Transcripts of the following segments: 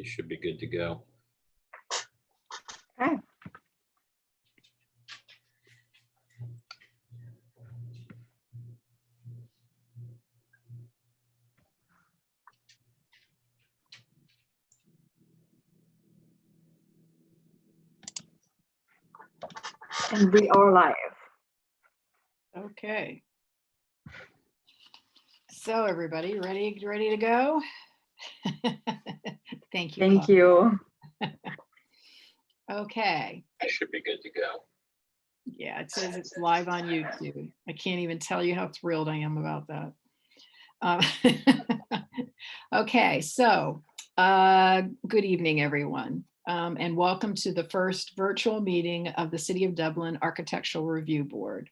You should be good to go. Okay. And we are live. Okay. So everybody ready to go? Thank you. Thank you. Okay. You should be good to go. Yeah, it says it's live on YouTube. I can't even tell you how thrilled I am about that. Okay, so good evening, everyone, and welcome to the first virtual meeting of the City of Dublin Architectural Review Board.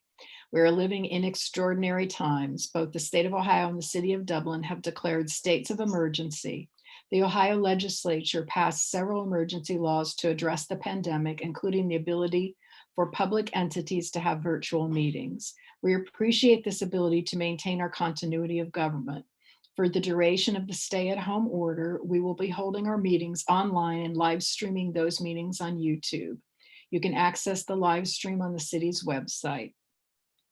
We are living in extraordinary times. Both the state of Ohio and the City of Dublin have declared states of emergency. The Ohio legislature passed several emergency laws to address the pandemic, including the ability for public entities to have virtual meetings. We appreciate this ability to maintain our continuity of government. For the duration of the stay-at-home order, we will be holding our meetings online and live streaming those meetings on YouTube. You can access the live stream on the city's website.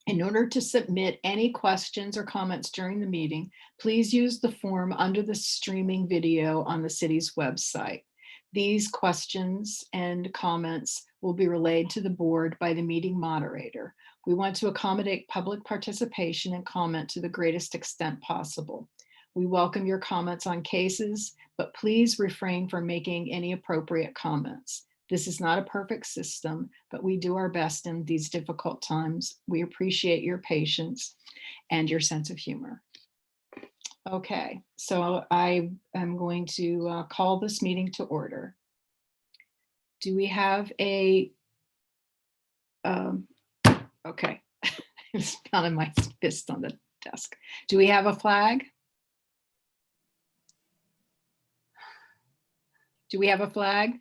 In order to submit any questions or comments during the meeting, please use the form under the streaming video on the city's website. These questions and comments will be relayed to the board by the meeting moderator. We want to accommodate public participation and comment to the greatest extent possible. We welcome your comments on cases, but please refrain from making any appropriate comments. This is not a perfect system, but we do our best in these difficult times. We appreciate your patience and your sense of humor. Okay, so I am going to call this meeting to order. Do we have a, okay, it's pounding my fist on the desk. Do we have a flag? Do we have a flag?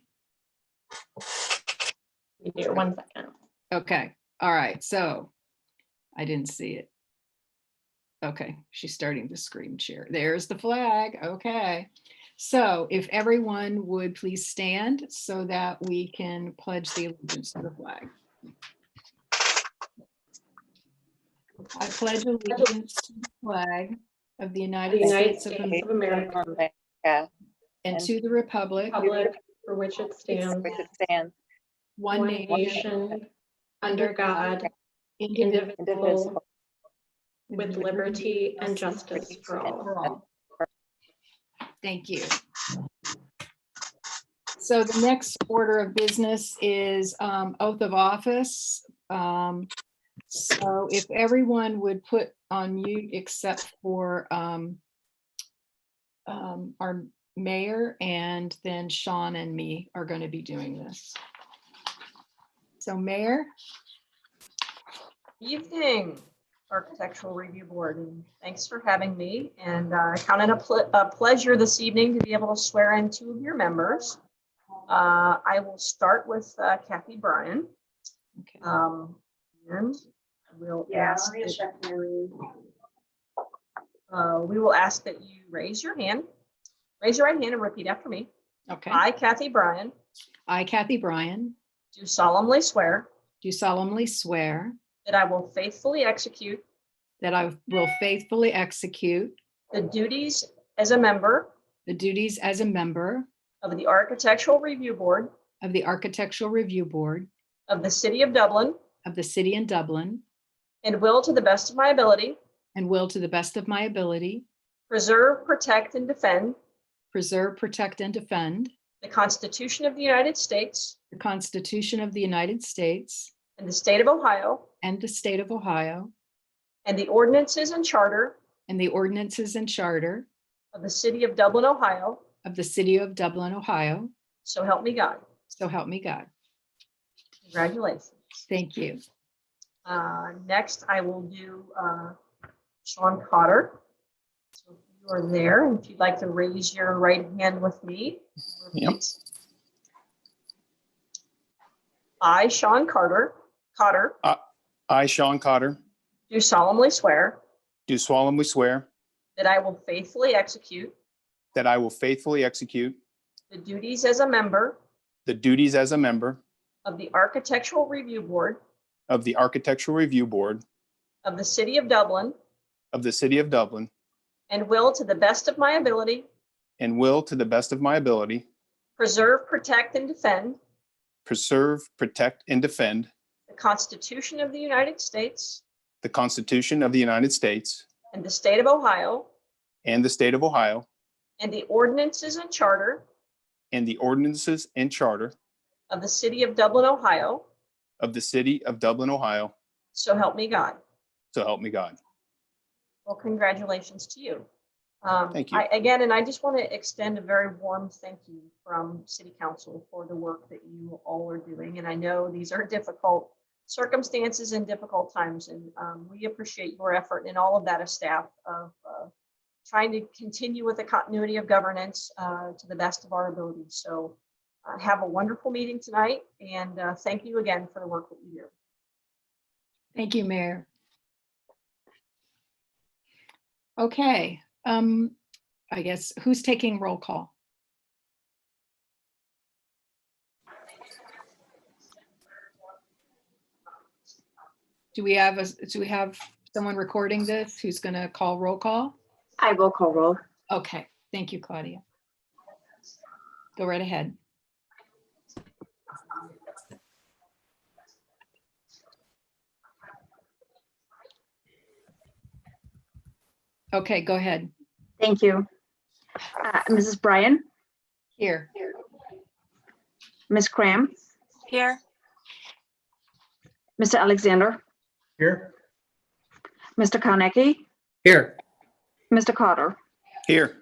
We do. 1 second. Okay, all right, so I didn't see it. Okay, she's starting to screen share. There's the flag, okay. So if everyone would please stand so that we can pledge the allegiance to the flag. I pledge allegiance to the flag of the United States of America and to the republic for which it stands, one one nation, nation, under God, indivisible, with liberty and justice for all. Thank you. So the next order of business is oath of office. So if everyone would put on mute except for our mayor, and then Sean and me are going to be doing this. So Mayor. Evening, Architectural Review Board, and thanks for having me. And I count it a pleasure this evening to be able to swear in 2 of your members. I will start with Kathy Bryan. Okay. And we'll ask we will ask that you raise your hand. Raise your right hand and repeat after me. Okay. I, Kathy Bryan, I, Kathy Bryan, do solemnly swear do solemnly swear that I will faithfully execute that I will faithfully execute the duties as a member the duties as a member of the Architectural Review Board of the Architectural Review Board of the City of Dublin, of the City in Dublin, and will, to the best of my ability, and will, to the best of my ability, preserve, protect, and defend preserve, protect, and defend the Constitution of the United States the Constitution of the United States and the State of Ohio, and the State of Ohio, and the ordinances and charter and the ordinances and charter of the City of Dublin, Ohio. of the City of Dublin, Ohio. So help me God. So help me God. Congratulations. Thank you. Next, I will do Sean Cotter. So if you are there, and if you'd like to raise your right hand with me. Yep. I, Sean Cotter, I, Sean Cotter, do solemnly swear do solemnly swear that I will faithfully execute that I will faithfully execute the duties as a member the duties as a member of the Architectural Review Board of the Architectural Review Board of the City of Dublin, of the City of Dublin, and will, to the best of my ability, and will, to the best of my ability, preserve, protect, and defend preserve, protect, and defend the Constitution of the United States the Constitution of the United States and the state of Ohio, and the state of Ohio, and the ordinances and charter and the ordinances and charter of the City of Dublin, Ohio. of the City of Dublin, Ohio. So help me God. So help me God. Well, congratulations to you. Thank you. Again, I just want to extend a very warm thank you from City Council for the work that you all are doing. And I know these are difficult circumstances and difficult times, and we appreciate your effort and all of that as staff of trying to continue with the continuity of governance to the best of our ability. So have a wonderful meeting tonight, and thank you again for the work that you do. Thank you, Mayor. Okay, I guess who's taking roll call? Do we have someone recording this who's going to call roll call? I will call roll. Okay, thank you, Claudia. Go right ahead. Okay, go ahead. Thank you. Mrs. Bryan, Here. Ms. Cram, Here. Mr. Alexander, Here. Mr. Carnegie, Here. Mr. Carter. Here.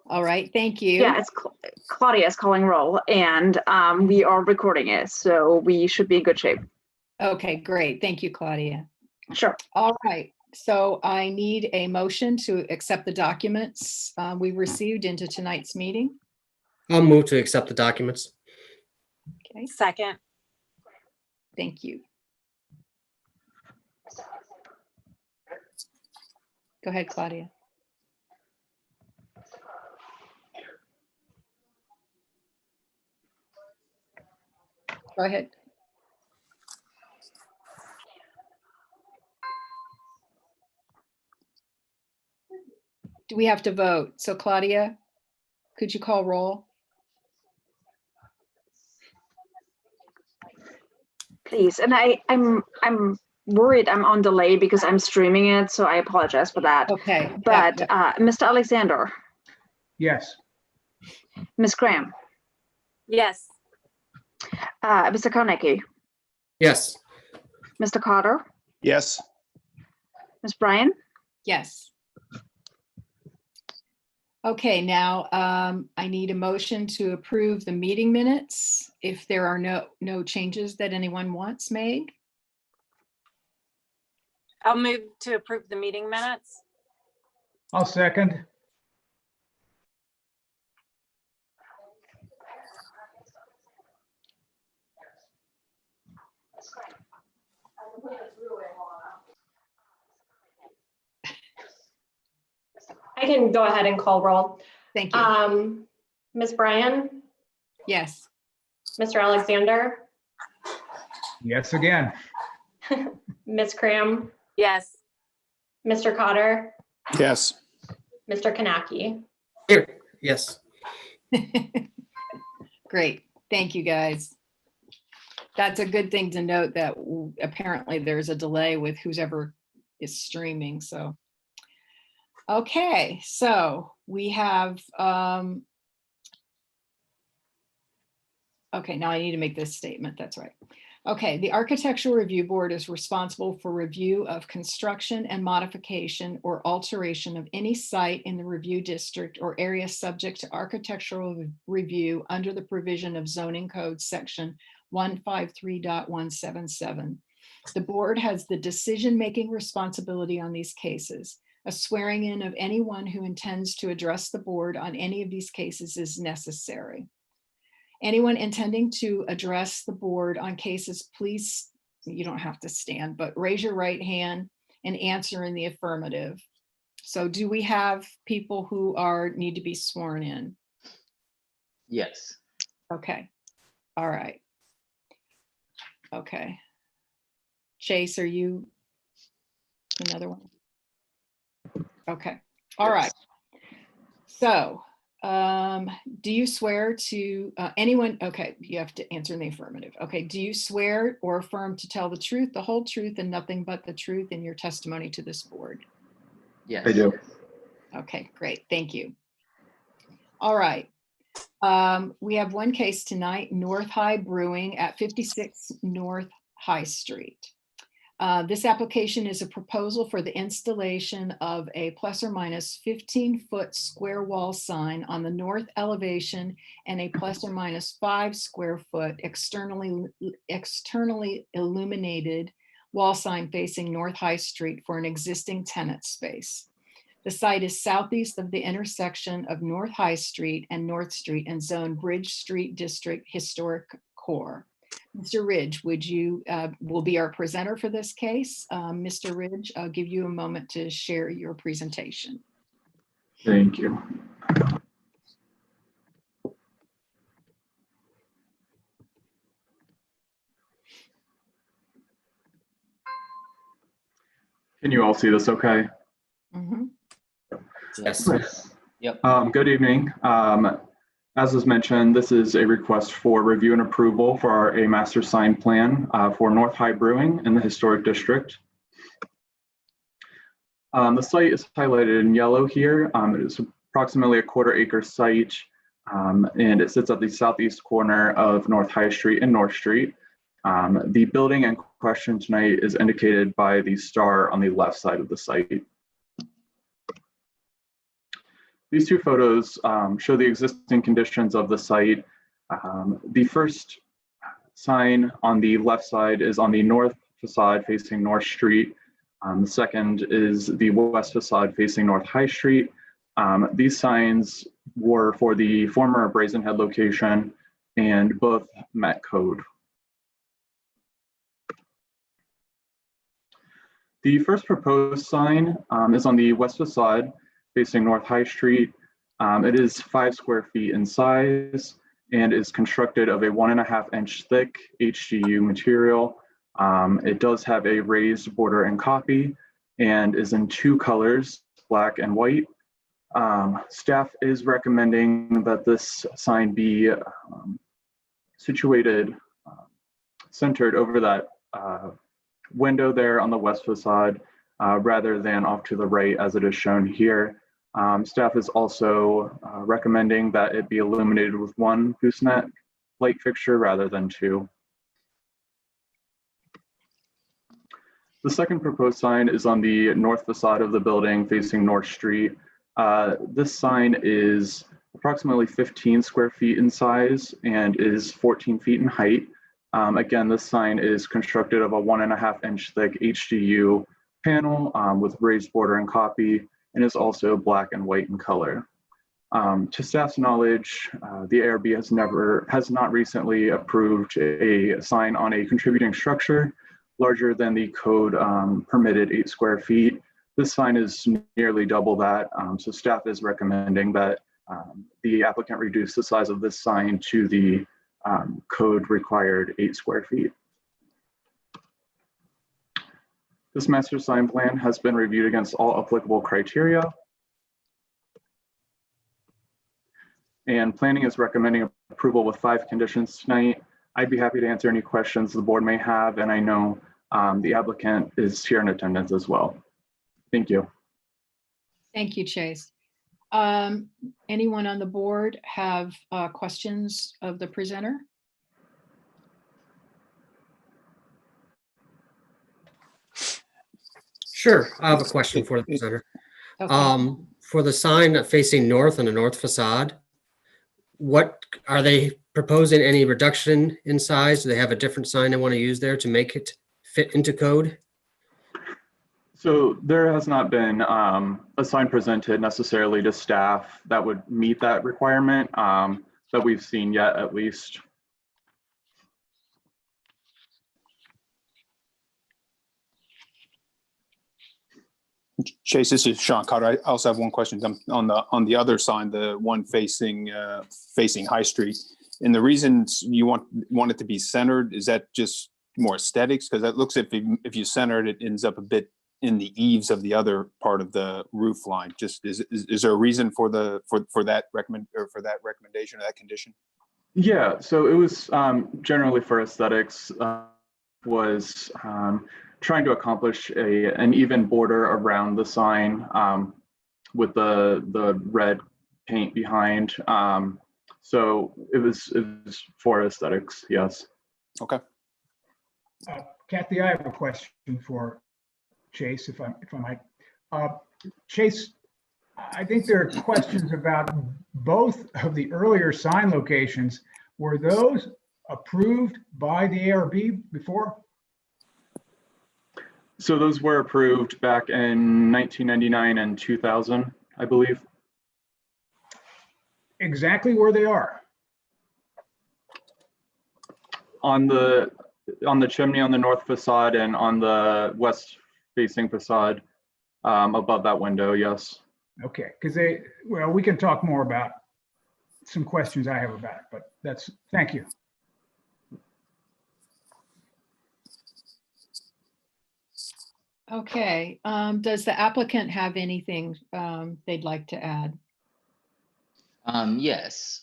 All right, thank you. Yeah, it's Claudia is calling roll, and we are recording it, so we should be in good shape. Okay, great. Thank you, Claudia. Sure. All right, so I need a motion to accept the documents we received into tonight's meeting. I'll move to accept the documents. Okay, Second. thank you. Go ahead, Claudia. Go ahead. Do we have to vote? So Claudia, could you call roll? Please, and I'm worried I'm on delay because I'm streaming it, so I apologize for that. Okay. But Mr. Alexander, Yes. Ms. Graham, Yes. Mr. Carnegie, Yes. Mr. Carter, Yes. Ms. Bryan. Yes. Okay, now I need a motion to approve the meeting minutes if there are no changes that anyone wants made. I'll move to approve the meeting minutes. I'll second. I can go ahead and call roll. Thank you. Ms. Bryan, Yes. Mr. Alexander, Yes, again. Ms. Cram, Yes. Mr. Cotter, Yes. Mr. Kanaki. Here. Yes. Great. Thank you, guys. That's a good thing to note that apparently there's a delay with whoever is streaming. So, okay, so we have, okay, now I need to make this statement. That's right. Okay, the Architectural Review Board is responsible for review of construction and modification or alteration of any site in the review district or area subject to architectural review under the provision of zoning code section 153.177. The board has the decision-making responsibility on these cases. A swearing in of anyone who intends to address the board on any of these cases is necessary. Anyone intending to address the board on cases, please, you don't have to stand, but raise your right hand and answer in the affirmative. So do we have people who need to be sworn in? Yes. Okay, all right. Okay. Chase, are you another one? Okay, all right. So do you swear to anyone? Okay, you have to answer in the affirmative. Okay, do you swear or affirm to tell the truth, the whole truth, and nothing but the truth in your testimony to this board? Yes. I do. Okay, great, thank you. All right. We have one case tonight, North High Brewing at 56 North High Street. This application is a proposal for the installation of a plus or minus 15-foot square wall sign on the north elevation and a plus or minus 5 square foot externally illuminated wall sign facing North High Street for an existing tenant space. The site is southeast of the intersection of North High Street and North Street and Zone Bridge Street District Historic Core. Mr. Ridge, will be our presenter for this case. Mr. Ridge, I'll give you a moment to share your presentation. Thank you. Can you all see this okay? Mhm. Yes. Yep. Good evening. As was mentioned, this is a request for review and approval for a master sign plan for North High Brewing in the Historic District. The site is highlighted in yellow here. It is approximately a quarter-acre site, and it sits at the southeast corner of North High Street and North Street. The building in question tonight is indicated by the star on the left side of the site. These two photos show the existing conditions of the site. The first sign on the left side is on the north facade facing North Street. The second is the west facade facing North High Street. These signs were for the former Brazen Head location and both met code. The first proposed sign is on the west facade facing North High Street. It is 5 square feet in size and is constructed of a 1.5 inch thick HDU material. It does have a raised border and copy and is in 2 colors, black and white. Staff is recommending that this sign be situated, centered over that window there on the west facade rather than off to the right as it is shown here. Staff is also recommending that it be illuminated with 1 gooseneck light fixture rather than 2. The second proposed sign is on the north facade of the building facing North Street. This sign is approximately 15 square feet in size and is 14 feet in height. Again, this sign is constructed of a 1.5 inch thick HDU panel with raised border and copy, and is also black and white in color. To staff's knowledge, the ARB has not recently approved a sign on a contributing structure larger than the code permitted 8 square feet. This sign is nearly double that, so staff is recommending that the applicant reduce the size of this sign to the code required 8 square feet. This master sign plan has been reviewed against all applicable criteria. And planning is recommending approval with 5 conditions tonight. I'd be happy to answer any questions the board may have, and I know the applicant is here in attendance as well. Thank you. Thank you, Chase. Anyone on the board have questions of the presenter? Sure, I have a question for the presenter. Okay. For the sign facing north on the north facade, what are they proposing? Any reduction in size? Do they have a different sign they want to use there to make it fit into code? So there has not been a sign presented necessarily to staff that would meet that requirement that we've seen yet, at least. Chase, this is Sean Cotter. I also have one question on the other sign, the one facing High Street. And the reasons you want it to be centered, is that just more aesthetics? Because that looks, if you center it, it ends up a bit in the eaves of the other part of the roof line. Just is there a reason for that recommendation or that condition? Yeah, so it was generally for aesthetics, was trying to accomplish an even border around the sign with the red paint behind. So it was for aesthetics, yes. Okay. Kathy, I have a question for Chase, if I might. Chase, I think there are questions about both of the earlier sign locations. Were those approved by the ARB before? So those were approved back in 1999 and 2000, I believe. Exactly where they are? On the chimney on the north facade and on the west facing facade above that window, yes. Okay, because well, we can talk more about some questions I have about it, but thank you. Okay, does the applicant have anything they'd like to add? Yes.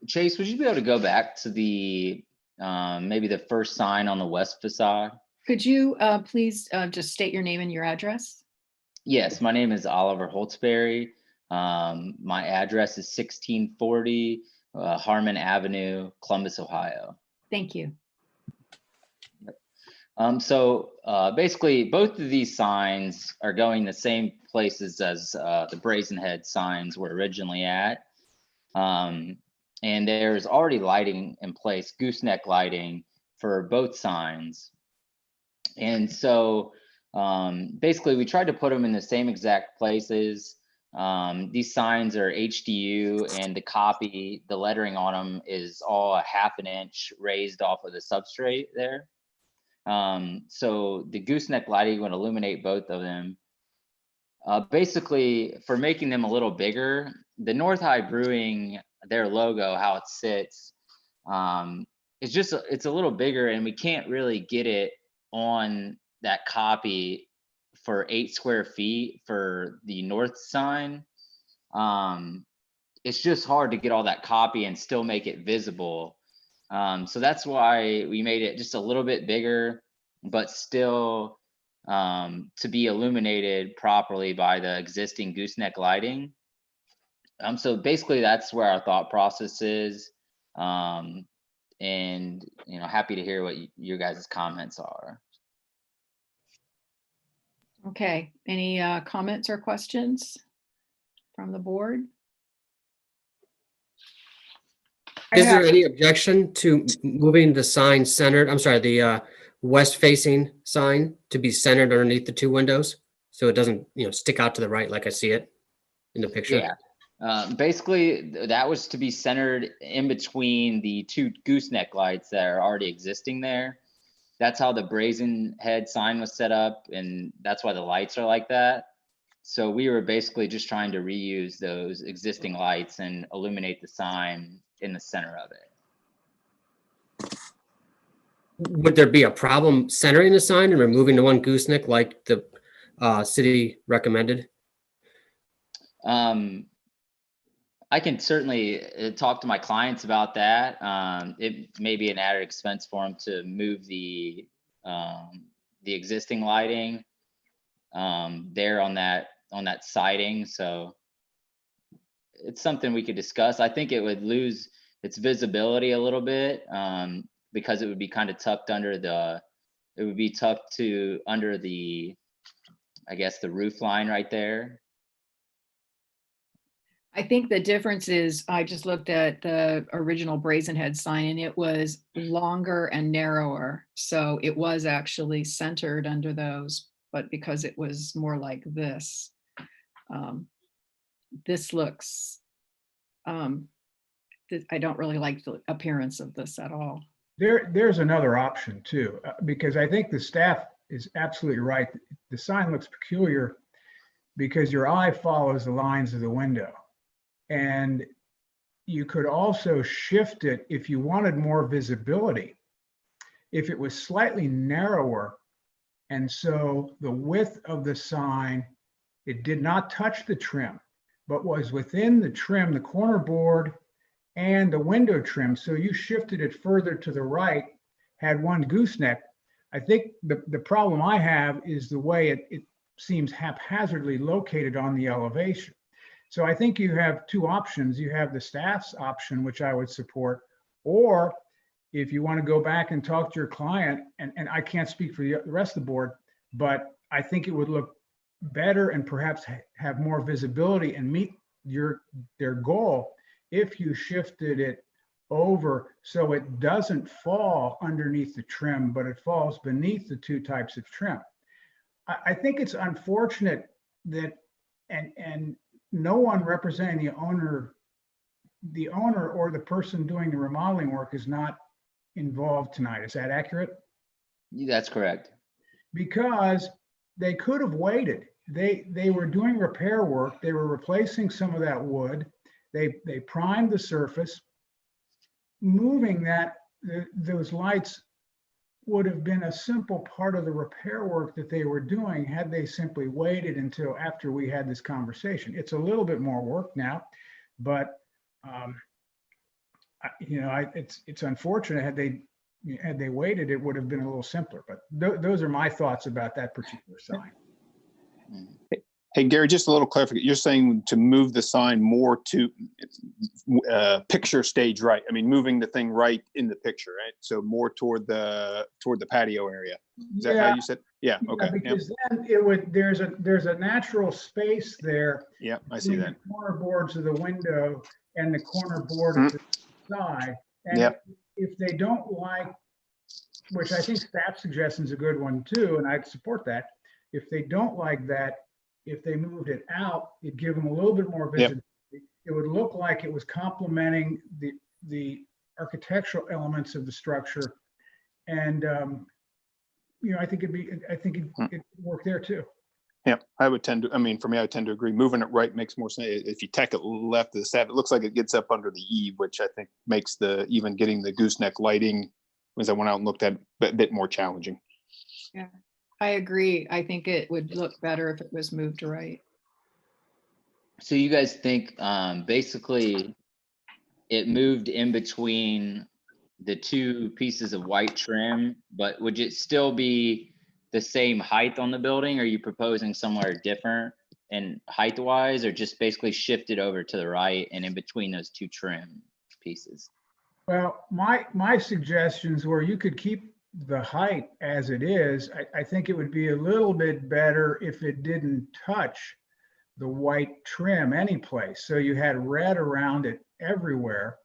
Chase, would you be able to go back to the maybe the first sign on the west facade? Could you please just state your name and your address? Yes, my name is Oliver Holtzberry. My address is 1640 Harmon Avenue, Columbus, Ohio. Thank you. So basically, both of these signs are going the same places as the Brazen Head signs were originally at. And there's already lighting in place, gooseneck lighting for both signs. And so basically, we tried to put them in the same exact places. These signs are HDU, and the lettering on them is all a ½ inch raised off of the substrate there. So the gooseneck lighting would illuminate both of them. Basically, for making them a little bigger, the North High Brewing, their logo, how it sits, it's a little bigger, and we can't really get it on that copy for 8 square feet for the north sign. It's just hard to get all that copy and still make it visible. So that's why we made it just a little bit bigger, but still to be illuminated properly by the existing gooseneck lighting. So basically that's where our thought process is. And happy to hear what your guys' comments are. Okay, any comments or questions from the board? Is there any objection to moving the sign centered, I'm sorry, the west facing sign to be centered underneath the 2 windows? So it doesn't, stick out to the right like I see it in the picture? Yeah, basically that was to be centered in between the 2 gooseneck lights that are already existing there. That's how the Brazen Head sign was set up, and that's why the lights are like that. So we were basically just trying to reuse those existing lights and illuminate the sign in the center of it. Would there be a problem centering the sign and removing the 1 gooseneck like the city recommended? I can certainly talk to my clients about that. It may be an added expense for them to move the existing lighting there on that siding. So it's something we could discuss. I think it would lose its visibility a little bit because it would be kind of tucked under under the, I guess, the roof line right there. I think the difference is I just looked at the original Brazen Head sign and it was longer and narrower. So it was actually centered under those, but because it was more like this, this looks, I don't really like the appearance of this at all. There's another option too, because I think the staff is absolutely right. The sign looks peculiar because your eye follows the lines of the window. And you could also shift it if you wanted more visibility. If it was slightly narrower, and so the width of the sign, it did not touch the trim, but was within the trim, the corner board and the window trim. So you shifted it further to the right, had one gooseneck. I think the problem I have is the way it seems haphazardly located on the elevation. So I think you have two options. You have the staff's option, which I would support, or if you want to go back and talk to your client, and I can't speak for the rest of the board, but I think it would look better and perhaps have more visibility and meet their goal if you shifted it over so it doesn't fall underneath the trim, but it falls beneath the two types of trim. I think it's unfortunate that, and no one representing the owner or the person doing the remodeling work is not involved tonight. Is that accurate? That's correct. Because they could have waited. They were doing repair work. They were replacing some of that wood. They primed the surface. Moving those lights would have been a simple part of the repair work that they were doing had they simply waited until after we had this conversation. It's a little bit more work now, but it's unfortunate. Had they waited, it would have been a little simpler. But those are my thoughts about that particular sign. Hey, Gary, just a little clarification. You're saying to move the sign more to picture stage right. I mean, moving the thing right in the picture, right? So more toward the patio area. Is that how you said? Yeah. Okay. Because then there's a natural space there. Yeah, I see that. The corner boards of the window and the corner board of the side. And if they don't like, which I think staff suggestion is a good one too, and I'd support that. If they don't like that, if they moved it out, it'd give them a little bit more visibility. It would look like it was complementing the architectural elements of the structure. And, I think it'd work there too. Yeah, I would tend to, for me, I tend to agree. Moving it right makes more sense. If you tack it left to the side, it looks like it gets up under the eave, which I think makes even getting the gooseneck lighting, as I went out and looked at, a bit more challenging. Yeah, I agree. I think it would look better if it was moved right. So you guys think basically it moved in between the two pieces of white trim, but would it still be the same height on the building? Are you proposing somewhere different and height wise, or just basically shift it over to the right and in between those two trim pieces? Well, my suggestions were you could keep the height as it is. I think it would be a little bit better if it didn't touch the white trim any place. So you had red around it everywhere.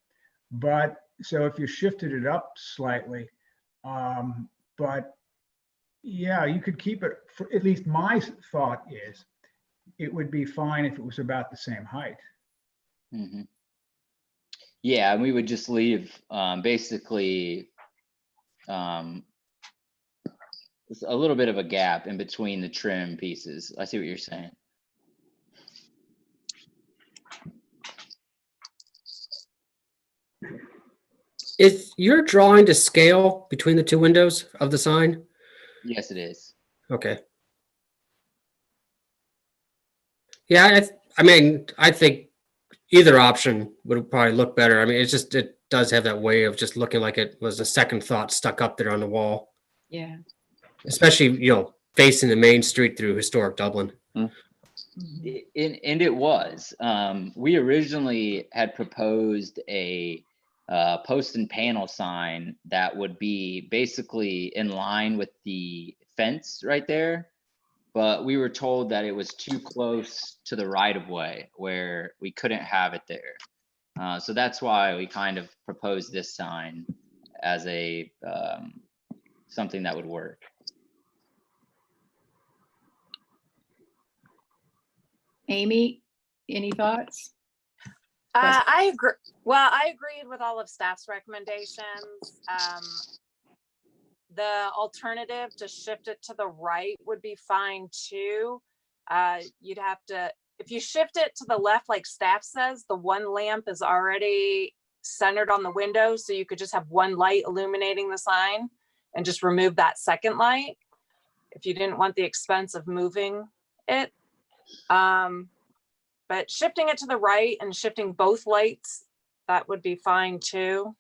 But so if you shifted it up slightly, but yeah, you could keep it, for at least my thought is it would be fine if it was about the same height. Mm-hmm. Yeah, and we would just leave basically a little bit of a gap in between the trim pieces. I see what you're saying. Is your drawing to scale between the two windows of the sign? Yes, it is. Okay. Yeah, I think either option would probably look better. It does have that way of just looking like it was a second thought stuck up there on the wall. Yeah. Especially, facing the main street through historic Dublin. And it was. We originally had proposed a post and panel sign that would be basically in line with the fence right there, but we were told that it was too close to the right of way where we couldn't have it there. So that's why we kind of proposed this sign as a something that would work. Amy, any thoughts? I agree. Well, I agreed with all of staff's recommendations. the alternative to shift it to the right would be fine too. You'd have to, if you shift it to the left, like staff says, the one lamp is already centered on the window. So you could just have one light illuminating the sign and just remove that second light if you didn't want the expense of moving it. But shifting it to the right and shifting both lights, that would be fine too.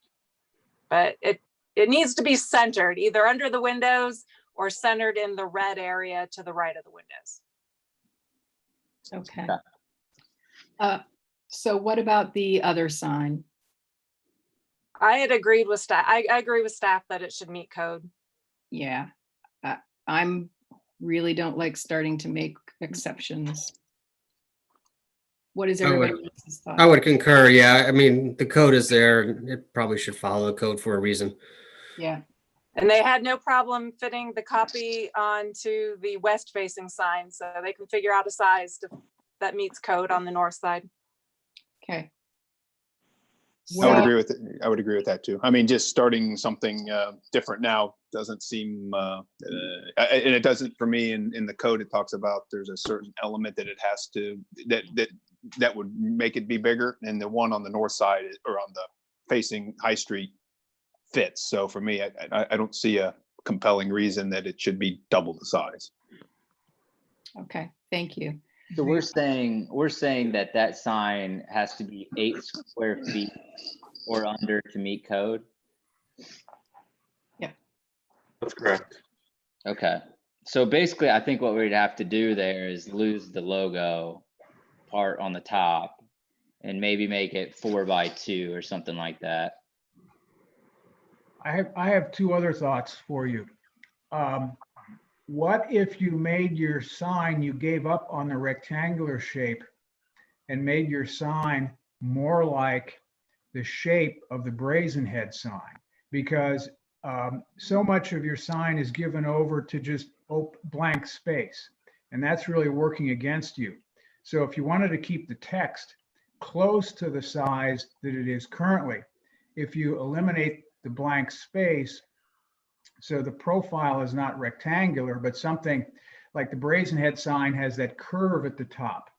But it needs to be centered either under the windows or centered in the red area to the right of the windows. Okay. So what about the other sign? I had agreed with staff. I agree with staff that it should meet code. Yeah, I'm really don't like starting to make exceptions. What is everybody else's thought? I would concur. Yeah, I mean, the code is there. It probably should follow the code for a reason. Yeah. And they had no problem fitting the copy onto the west facing sign, so they can figure out a size that meets code on the north side. Okay. I would agree with it. I would agree with that too. I mean, just starting something different now doesn't seem, and it doesn't for me. In the code, it talks about there's a certain element that it has to that would make it be bigger, and the one on the north side or on the facing High Street fits. So for me, I don't see a compelling reason that it should be double the size. Okay, thank you. So we're saying that sign has to be 8 square feet or under to meet code. Yeah, That's correct. Okay. So basically, I think what we'd have to do there is lose the logo part on the top and maybe make it 4x2 or something like that. I have 2 other thoughts for you. What if you made your sign, you gave up on the rectangular shape and made your sign more like the shape of the Brazen Head sign? Because so much of your sign is given over to just blank space, and that's really working against you. So if you wanted to keep the text close to the size that it is currently, if you eliminate the blank space, so the profile is not rectangular, but something like the Brazen Head sign has that curve at the top,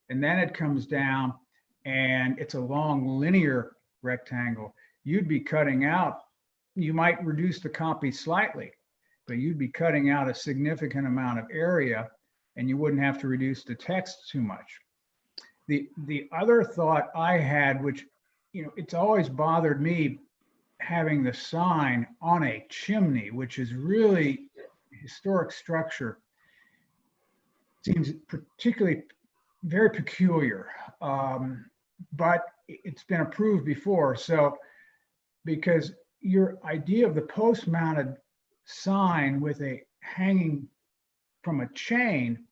and then it comes down and it's a long linear rectangle. You'd be cutting out, you might reduce the copy slightly, but you'd be cutting out a significant amount of area and you wouldn't have to reduce the text too much. The other thought I had, which, it's always bothered me, having the sign on a chimney, which is really a historic structure, seems particularly very peculiar. But it's been approved before. So, because your idea of the post-mounted sign with a hanging from a chain,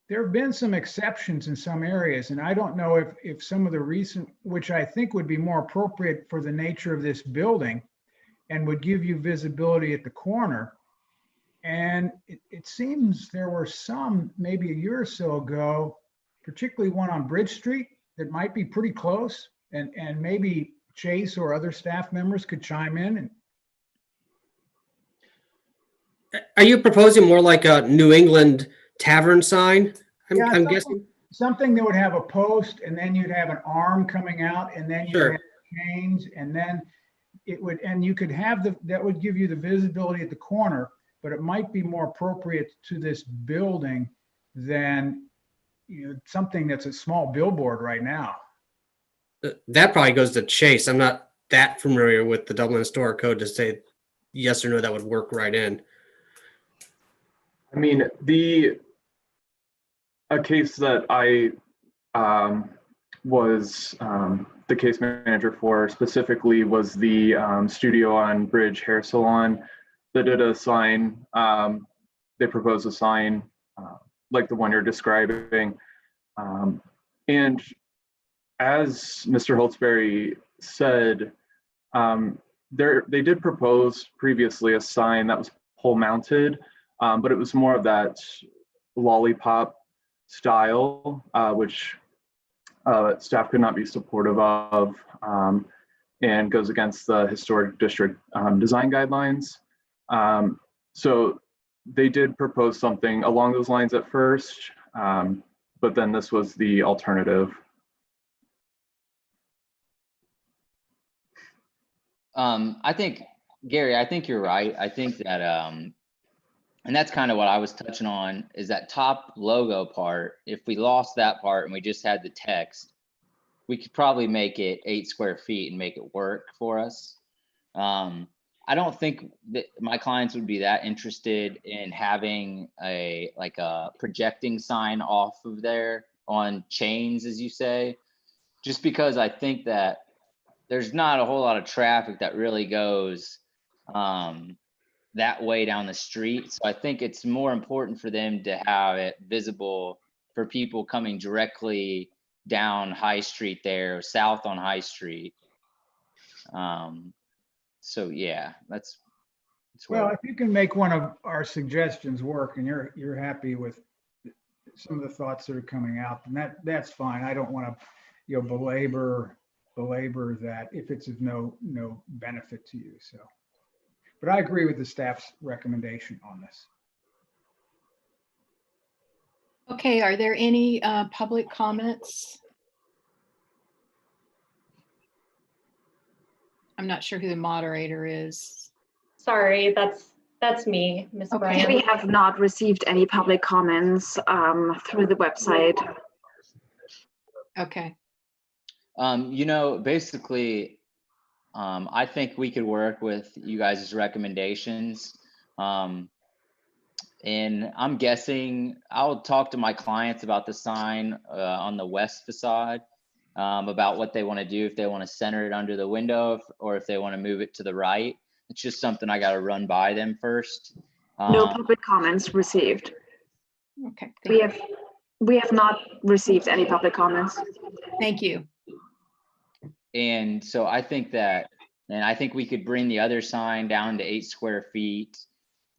there have been some exceptions in some areas, and I don't know if some of the recent, which I think would be more appropriate for the nature of this building and would give you visibility at the corner. And it seems there were some maybe a year or so ago, particularly one on Bridge Street, that might be pretty close, and maybe Chase or other staff members could chime in. Are you proposing more like a New England tavern sign? I'm guessing something that would have a post, and then you'd have an arm coming out, and then you have chains, and then it would, and you could have that would give you the visibility at the corner, but it might be more appropriate to this building than something that's a small billboard right now. That probably goes to Chase. I'm not that familiar with the Dublin Historic Code to say yes or no that would work right in. I mean, a case that I was the case manager for specifically was the studio on Bridge Hair Salon that did a sign. They proposed a sign like the one you're describing. And as Mr. Holtzberry said, they did propose previously a sign that was pole mounted, but it was more of that lollipop style, which staff could not be supportive of, and goes against the historic district design guidelines. So they did propose something along those lines at first, but then this was the alternative. I think, Gary, I think you're right. I think that, and that's kind of what I was touching on, is that top logo part. If we lost that part and we just had the text, we could probably make it 8 square feet and make it work for us. I don't think that my clients would be that interested in having a projecting sign off of there on chains, as you say, just because I think that there's not a whole lot of traffic that really goes that way down the street. So I think it's more important for them to have it visible for people coming directly down High Street there, or south on High Street. So yeah, that's Well, if you can make one of our suggestions work and you're happy with some of the thoughts that are coming out, then that's fine. I don't want to, belabor that if it's of no benefit to you. So, but I agree with the staff's recommendation on this. Okay, are there any public comments? I'm not sure who the moderator is. Sorry, that's me, Ms. Okay. Bryant. We have not received any public comments through the website. Okay. Basically, I think we could work with you guys' recommendations. And I'm guessing I'll talk to my clients about the sign on the west facade, about what they want to do, if they want to center it under the window or if they want to move it to the right. It's just something I got to run by them first. No public comments received. Okay. We have not received any public comments. Thank you. And so I think that, and I think we could bring the other sign down to 8 square feet.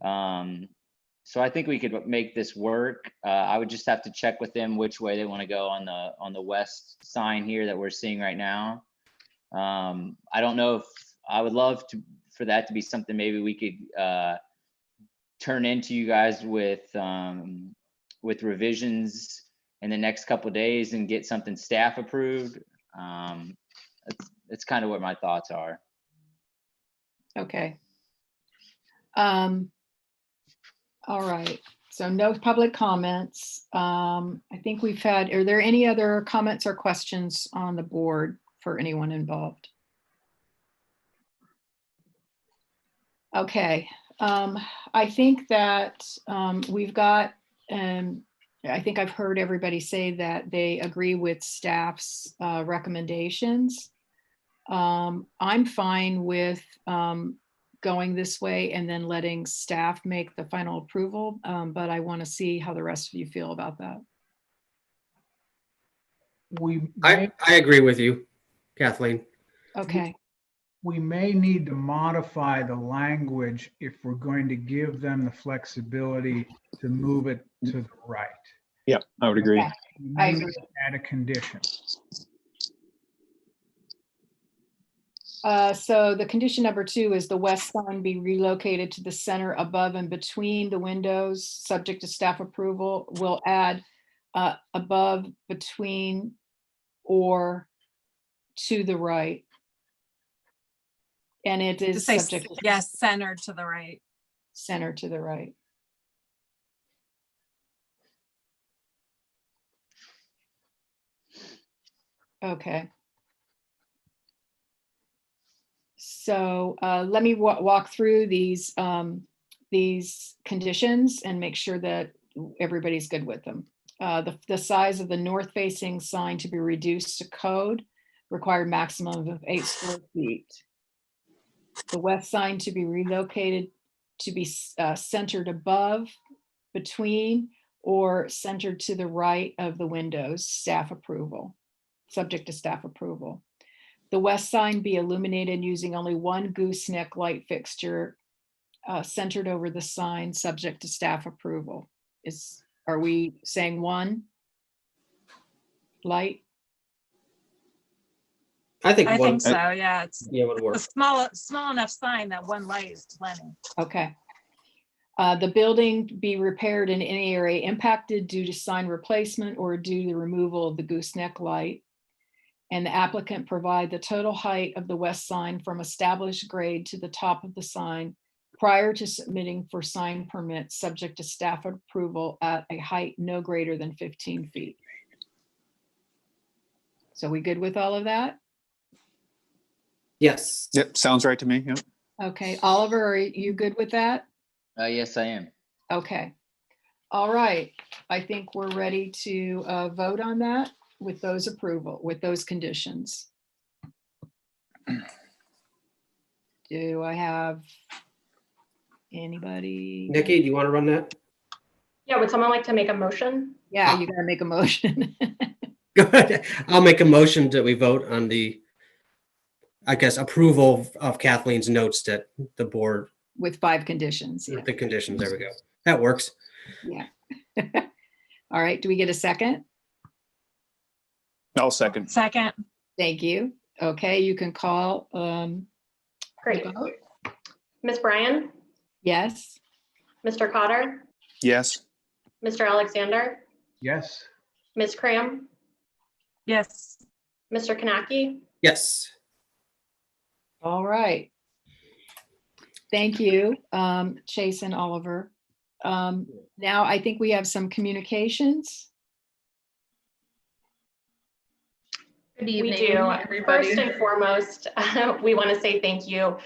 So I think we could make this work. I would just have to check with them which way they want to go on the west sign here that we're seeing right now. I don't know if I would love for that to be something maybe we could turn into you guys with revisions in the next couple of days and get something staff approved. It's kind of what my thoughts are. Okay. All right. So no public comments. I think we've had, are there any other comments or questions on the board for anyone involved? Okay. I think that we've got, I think I've heard everybody say that they agree with staff's recommendations. I'm fine with going this way and then letting staff make the final approval, but I want to see how the rest of you feel about that. I agree with you, Kathleen. Okay. We may need to modify the language if we're going to give them the flexibility to move it to the right. Yeah, I would agree. Okay. I agree. Add a condition. So the condition number 2 is the west sign be relocated to the center above and between the windows, subject to staff approval. We'll add above, between, or to the right. And it is subject to yes, centered to the right. center to the right. Okay. So let me walk through these conditions and make sure that everybody's good with them. The size of the north-facing sign to be reduced to code, required maximum of 8 square feet. The west sign to be relocated to be centered above, between, or centered to the right of the windows, staff approval, subject to staff approval. The west sign be illuminated using only one gooseneck light fixture centered over the sign, subject to staff approval. Are we saying one light? I think I think so, yeah. It's yeah, would a work. small enough sign that one light is plenty. Okay, The building be repaired in any area impacted due to sign replacement or due to the removal of the gooseneck light. And the applicant provide the total height of the west sign from established grade to the top of the sign prior to submitting for sign permits, subject to staff approval at a height no greater than 15 feet. So we good with all of that? Yes. Yep, sounds right to me. Yep. Okay, Oliver, are you good with that? Yes, I am. Okay. All right. I think we're ready to vote on that with those with those conditions. Do I have anybody? Nikki, do you want to run that? Yeah, would someone like to make a motion? Yeah, you gotta make a motion. Good. I'll make a motion that we vote on the, I guess, approval of Kathleen's notes that the board, With 5 conditions. Yeah. with the conditions. There we go. That works. Yeah. All right. Do we get a second? I'll second. Second. Thank you. Okay, you can call. Great. vote. Ms. Bryan, Yes. Mr. Cotter, Yes. Mr. Alexander, Yes. Ms. Cram, Yes. Mr. Kanaki. Yes. All right. Thank you, Chase and Oliver. Now I think we have some communications. Good We evening, do. everybody. First and foremost, we want to say thank you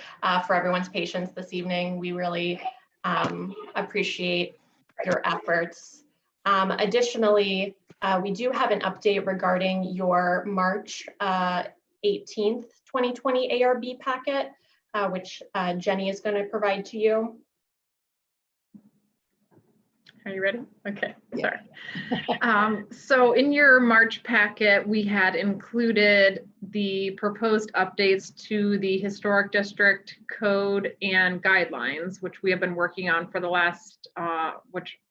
for everyone's patience this evening. We really appreciate your efforts. Additionally, we do have an update regarding your March 18th, 2020 ARB packet, which Jenny is going to provide to you. Are you ready? Okay, Yeah. sorry. So in your March packet, we had included the proposed updates to the Historic District Code and Guidelines, which we have been working on for the last,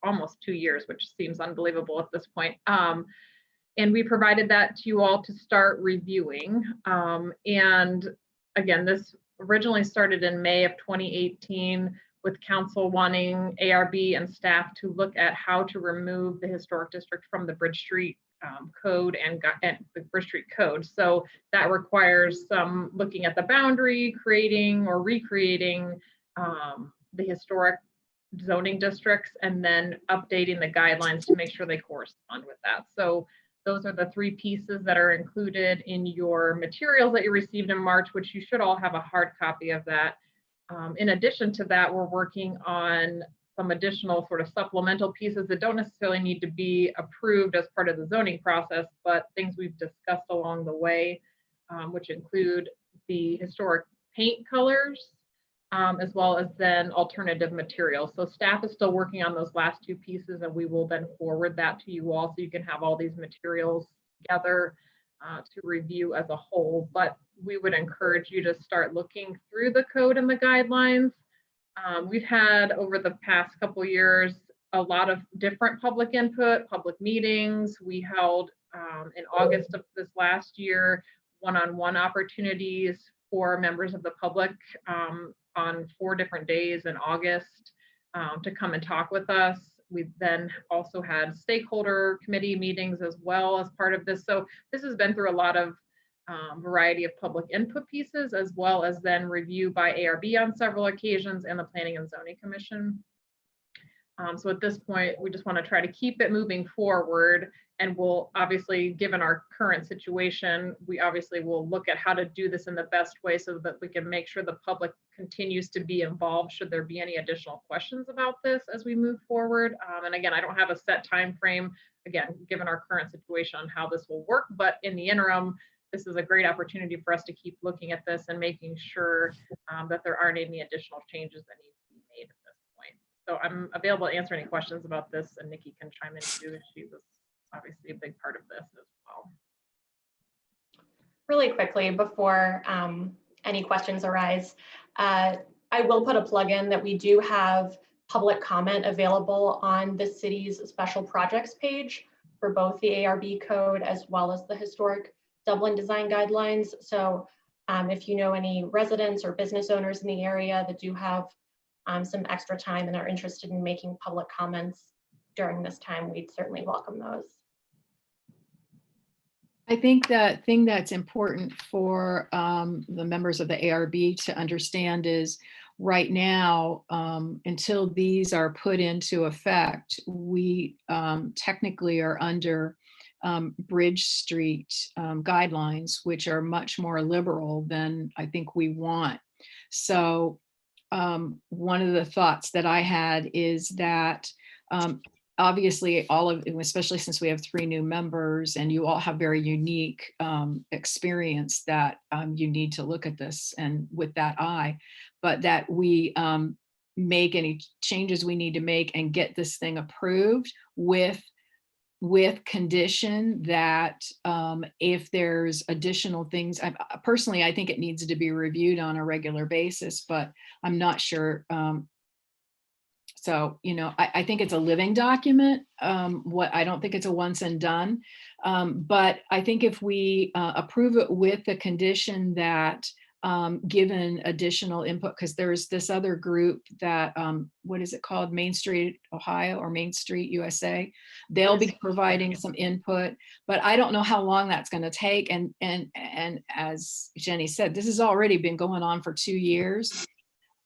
almost 2 years, which seems unbelievable at this point. And we provided that to you all to start reviewing. And again, this originally started in May of 2018. With council wanting ARB and staff to look at how to remove the historic district from the Bridge Street code and the Bridge Street code. So that requires some looking at the boundary, creating or recreating the historic zoning districts, and then updating the guidelines to make sure they correspond with that. So those are the 3 pieces that are included in your materials that you received in March, which you should all have a hard copy of that. In addition to that, we're working on some additional sort of supplemental pieces that don't necessarily need to be approved as part of the zoning process, but things we've discussed along the way, which include the historic paint colors, as well as then alternative materials. So staff is still working on those last 2 pieces, and we will then forward that to you all so you can have all these materials together to review as a whole. But we would encourage you to start looking through the code and the guidelines. We've had over the past couple years a lot of different public input, public meetings. We held in August of this last year one-on-one opportunities for members of the public on 4 different days in August to come and talk with us. We've then also had stakeholder committee meetings as well as part of this. So this has been through a lot of variety of public input pieces, as well as then review by ARB on several occasions and the Planning and Zoning Commission. So at this point, we just want to try to keep it moving forward, and we'll obviously, given our current situation, we obviously will look at how to do this in the best way so that we can make sure the public continues to be involved should there be any additional questions about this as we move forward. And again, I don't have a set time frame, again, given our current situation on how this will work, but in the interim, this is a great opportunity for us to keep looking at this and making sure that there aren't any additional changes that need to be made at this point. So I'm available to answer any questions about this, and Nikki can chime in too. She was obviously a big part of this as well. Really quickly before any questions arise, I will put a plug in that we do have public comment available on the city's special projects page for both the ARB code as well as the historic Dublin design guidelines. So if you know any residents or business owners in the area that do have some extra time and are interested in making public comments during this time, we'd certainly welcome those. I think the thing that's important for the members of the ARB to understand is right now, until these are put into effect, we technically are under Bridge Street guidelines, which are much more liberal than I think we want. So one of the thoughts that I had is that obviously all of, especially since we have 3 new members and you all have very unique experience, that you need to look at this and with that eye, but that we make any changes we need to make and get this thing approved with condition that if there's additional things, personally, I think it needs to be reviewed on a regular basis, but I'm not sure. So, you know, I think it's a living document. I don't think it's a once and done. But I think if we approve it with the condition that given additional input, because there's this other group that, what is it called? Main Street, Ohio, or Main Street USA. They'll be providing some input, but I don't know how long that's going to take. And as Jenny said, this has already been going on for 2 years.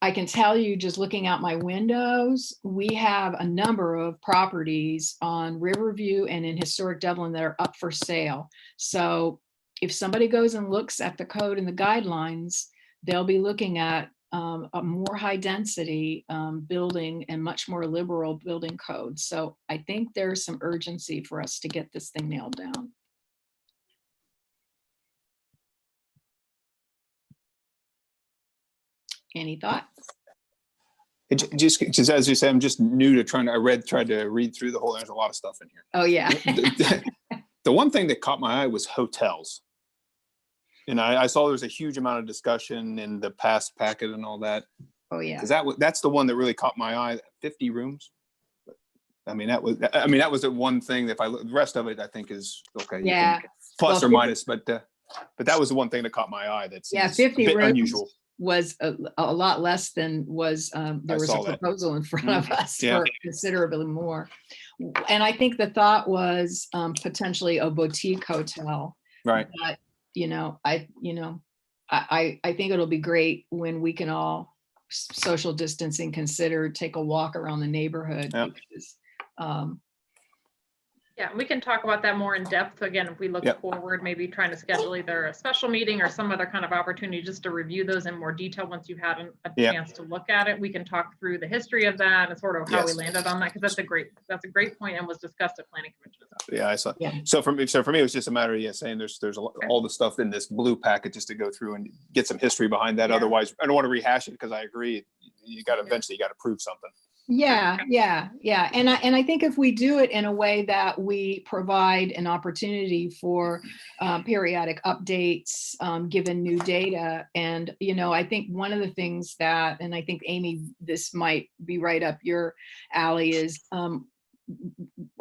I can tell you, just looking out my windows, we have a number of properties on Riverview and in historic Dublin that are up for sale. So if somebody goes and looks at the code and the guidelines, they'll be looking at a more high density building and much more liberal building code. So I think there's some urgency for us to get this thing nailed down. Any thoughts? It just as you say, I'm just new to tried to read through the whole, there's a lot of stuff in here. Oh yeah. The one thing that caught my eye was hotels. And I saw there was a huge amount of discussion in the past packet and all that. Oh yeah. That's the one that really caught my eye. 50 rooms. I mean, that was the one thing that the rest of it I think is okay. Yeah. Plus or minus, but that was the one thing that caught my eye. That's 50 a bit rooms unusual. Was a lot less than was there was a proposal in front of us for considerably more. And I think the thought was potentially a boutique hotel. Right. But, I think it'll be great when we can all, social distancing considered, take a walk around the neighborhood. Yep. Because, yeah, we can talk about that more in depth. Again, if we look forward, maybe trying to schedule either a special meeting or some other kind of opportunity just to review those in more detail. Once you've had a chance to look at it, we can talk through the history of that and sort of how we landed on that, because that's a great point and was discussed at Planning Commission. Yeah, I saw. Yeah. So for me, it was just a matter of saying there's all the stuff in this blue packet just to go through and get some history behind that. Yeah. Otherwise, I don't want to rehash it, because I agree. You got to eventually prove something. Yeah. And I think if we do it in a way that we provide an opportunity for periodic updates, given new data. And, I think one of the things that, and I think Amy, this might be right up your alley, is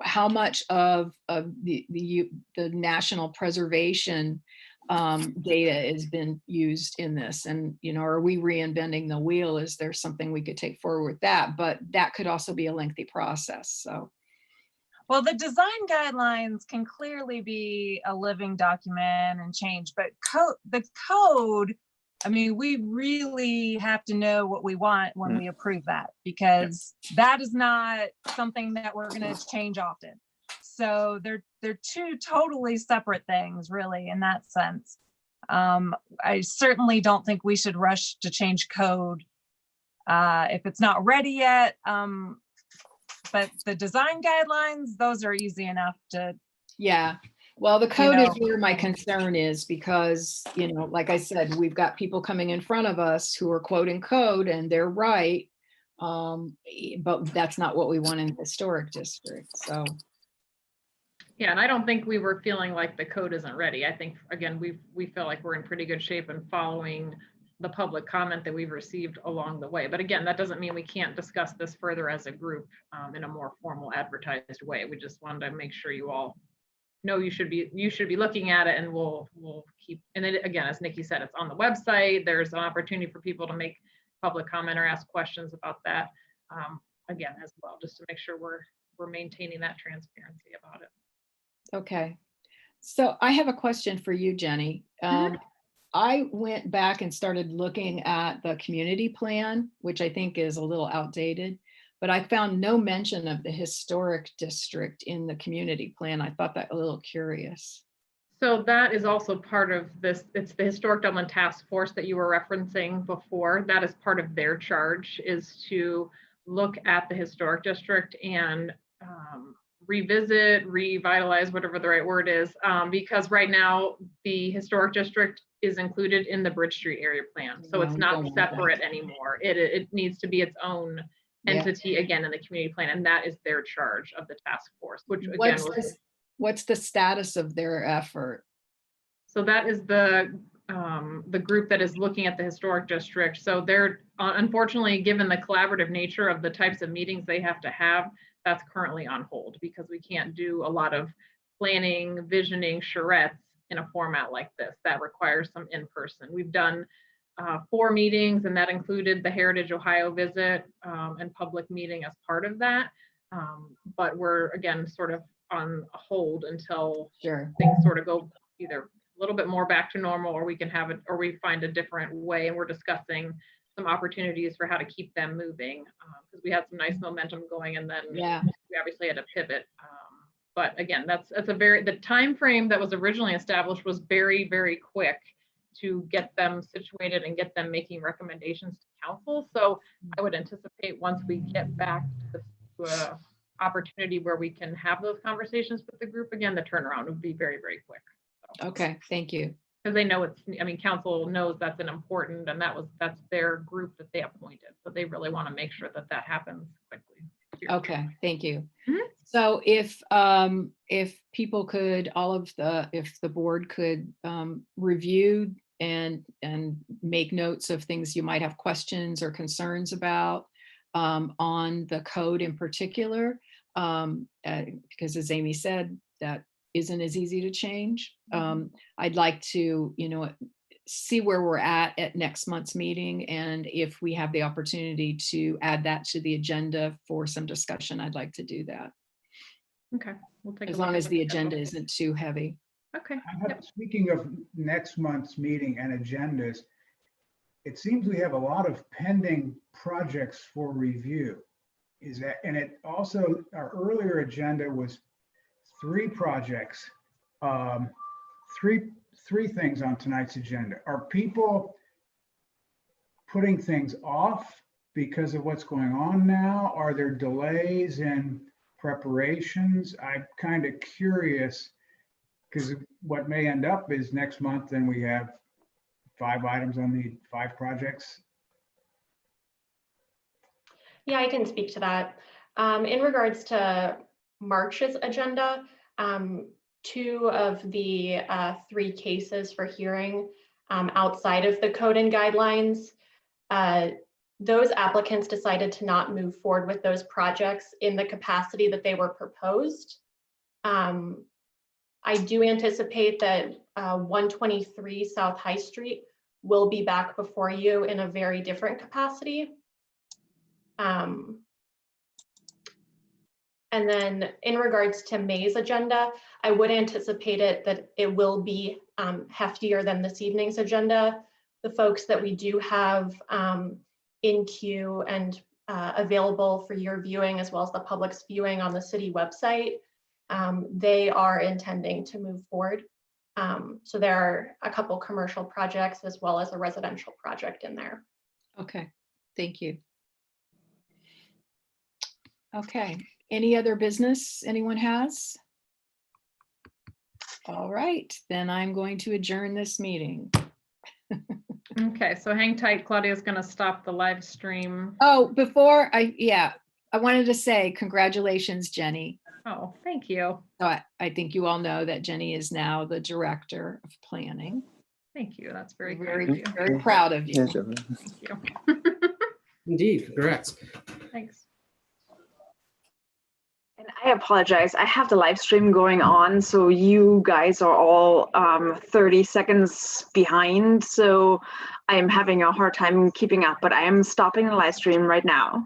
how much of the national preservation data has been used in this, and are we reinventing the wheel? Is there something we could take forward with that? But that could also be a lengthy process. So, well, the design guidelines can clearly be a living document and change, but the code, I mean, we really have to know what we want when we approve that, because that is not something that we're going to change often. So they're 2 totally separate things, really, in that sense. I certainly don't think we should rush to change code if it's not ready yet. But the design guidelines, those are easy enough to. Yeah. Well, the code is where my concern is, because, like I said, we've got people coming in front of us who are quoting code, and they're right. But that's not what we want in the historic district. So. Yeah, and I don't think we were feeling like the code isn't ready. I think, again, we feel like we're in pretty good shape and following the public comment that we've received along the way. But again, that doesn't mean we can't discuss this further as a group in a more formal advertised way. We just wanted to make sure you all know you should be looking at it, and we'll keep. And then again, as Nikki said, it's on the website. There's an opportunity for people to make public comment or ask questions about that again as well, just to make sure we're maintaining that transparency about it. Okay. So I have a question for you, Jenny. I went back and started looking at the community plan, which I think is a little outdated, but I found no mention of the historic district in the community plan. I thought that a little curious. So that is also part of this. It's the Historic Dublin Task Force that you were referencing before. That is part of their charge, is to look at the historic district and revisit, revitalize, whatever the right word is, because right now the historic district is included in the Bridge Street area plan. So it's not separate anymore. It needs to be its own entity again in the community plan, and that is their charge of the task force, which again what's the status of their effort? So that is the group that is looking at the historic district. So they're unfortunately, given the collaborative nature of the types of meetings they have to have, that's currently on hold because we can't do a lot of planning, visioning, charrettes in a format like this. That requires some in-person. We've done 4 meetings, and that included the Heritage Ohio visit and public meeting as part of that. But we're again sort of on hold until things sort of go either a little bit more back to normal, or we can have it, or we find a different way. And we're discussing some opportunities for how to keep them moving because we had some nice momentum going, and then we obviously had to pivot. But again, that's the time frame that was originally established was very, very quick to get them situated and get them making recommendations to council. So I would anticipate once we get back to an opportunity where we can have those conversations with the group again, the turnaround would be very, very quick. So. Okay, thank you. Because they know council knows that's an important, and that's their group that they appointed. So they really want to make sure that that happens quickly. Okay, thank you. So if people could, if the board could review and make notes of things you might have questions or concerns about on the code in particular, because as Amy said, that isn't as easy to change. I'd like to, see where we're at next month's meeting. And if we have the opportunity to add that to the agenda for some discussion, I'd like to do that. Okay. We'll take as long as the agenda isn't too heavy. Okay. Speaking of next month's meeting and agendas, it seems we have a lot of pending projects for review. And it also, our earlier agenda was 3 projects, three things on tonight's agenda. Are people putting things off because of what's going on now? Are there delays in preparations? I'm kind of curious because what may end up is next month, then we have 5 items on the 5 projects. Yeah, I can speak to that. In regards to March's agenda, 2 of the 3 cases for hearing outside of the code and guidelines, those applicants decided to not move forward with those projects in the capacity that they were proposed. I do anticipate that 123 South High Street will be back before you in a very different capacity. And then in regards to May's agenda, I would anticipate that it will be heftier than this evening's agenda. The folks that we do have in queue and available for your viewing, as well as the public's viewing on the city website, they are intending to move forward. So there are a couple commercial projects as well as a residential project in there. Okay, thank you. Okay, any other business anyone has? All right, then I'm going to adjourn this meeting. Okay, so hang tight. Claudia's going to stop the live stream. Oh, before I wanted to say congratulations, Jenny. Oh, thank you. So I think you all know that Jenny is now the director of planning. Thank you. That's very very proud of you. Thank you. Indeed, congrats. Thanks. And I apologize. I have the live stream going on, so you guys are all 30 seconds behind. So I am having a hard time keeping up, but I am stopping the live stream right now.